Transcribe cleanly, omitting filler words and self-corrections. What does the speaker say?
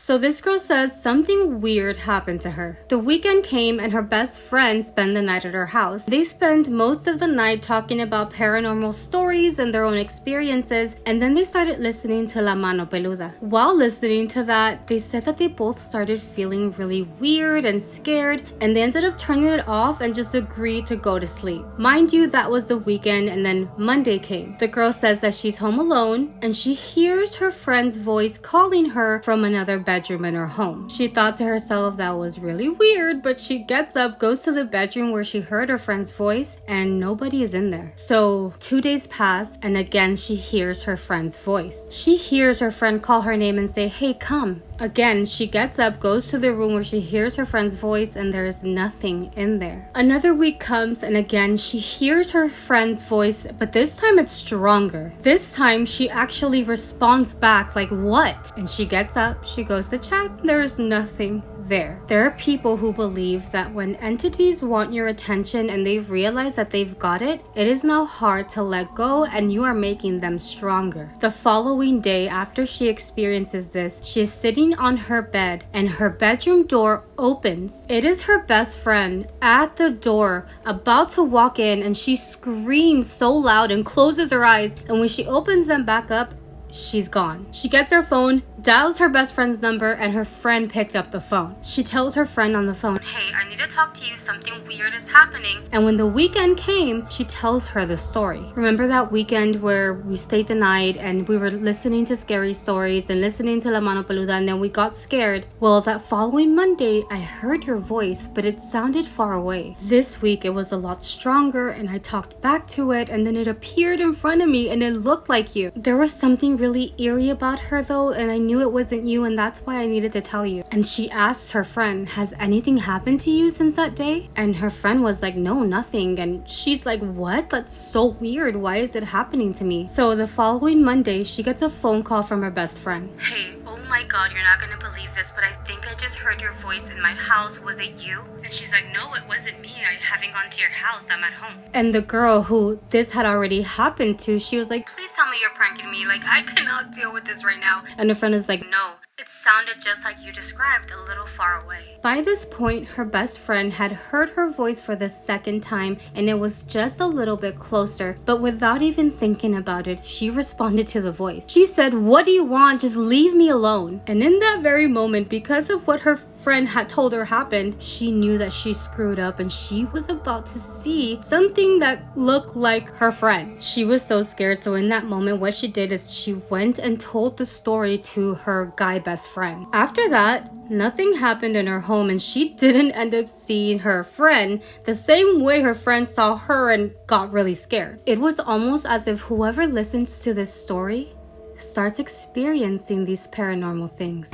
So this girl says something weird happened to her. The weekend came and her best friend spent the night at her house. They spent most of the night talking about paranormal stories and their own experiences, and then they started listening to La Mano Peluda. While listening to that, they said that they both started feeling really weird and scared, and they ended up turning it off and just agreed to go to sleep. Mind you, that was the weekend, and then Monday came. The girl says that she's home alone and she hears her friend's voice calling her from another bedroom in her home. She thought to herself that was really weird, but she gets up, goes to the bedroom where she heard her friend's voice, and nobody is in there. So 2 days pass, and again she hears her friend's voice. She hears her friend call her name and say, "Hey, come." Again, she gets up, goes to the room where she hears her friend's voice, and there is nothing in there. Another week comes, and again she hears her friend's voice, but this time it's stronger. This time she actually responds back like, "What?" And she gets up, she goes to check, there is nothing there. There are people who believe that when entities want your attention and they realize that they've got it, it is now hard to let go and you are making them stronger. The following day after she experiences this, she is sitting on her bed and her bedroom door opens. It is her best friend at the door about to walk in, and she screams so loud and closes her eyes, and when she opens them back up, she's gone. She gets her phone, dials her best friend's number, and her friend picked up the phone. She tells her friend on the phone, "Hey, I need to talk to you. Something weird is happening." And when the weekend came, she tells her the story. "Remember that weekend where we stayed the night and we were listening to scary stories and listening to La Mano Peluda, and then we got scared? Well, that following Monday, I heard your voice, but it sounded far away. This week, it was a lot stronger, and I talked back to it, and then it appeared in front of me, and it looked like you." There was something really eerie about her though, and I knew it wasn't you, and that's why I needed to tell you. And she asked her friend, "Has anything happened to you since that day?" And her friend was like, "No, nothing." And she's like, "What? That's so weird. Why is it happening to me?" So the following Monday, she gets a phone call from her best friend. "Hey, oh my god, you're not gonna believe this, but I think I just heard your voice in my house. Was it you?" And she's like, "No, it wasn't me. I haven't gone to your house. I'm at home." And the girl who this had already happened to, she was like, "Please tell me you're pranking me. Like, I cannot deal with this right now." And her friend is like, "No, it sounded just like you described, a little far away." By this point, her best friend had heard her voice for the second time, and it was just a little bit closer, but without even thinking about it, she responded to the voice. She said, "What do you want? Just leave me alone." And in that very moment, because of what her friend had told her happened, she knew that she screwed up and she was about to see something that looked like her friend. She was so scared, so in that moment what she did is she went and told the story to her guy best friend. After that, nothing happened in her home, and she didn't end up seeing her friend the same way her friend saw her and got really scared. It was almost as if whoever listens to this story starts experiencing these paranormal things.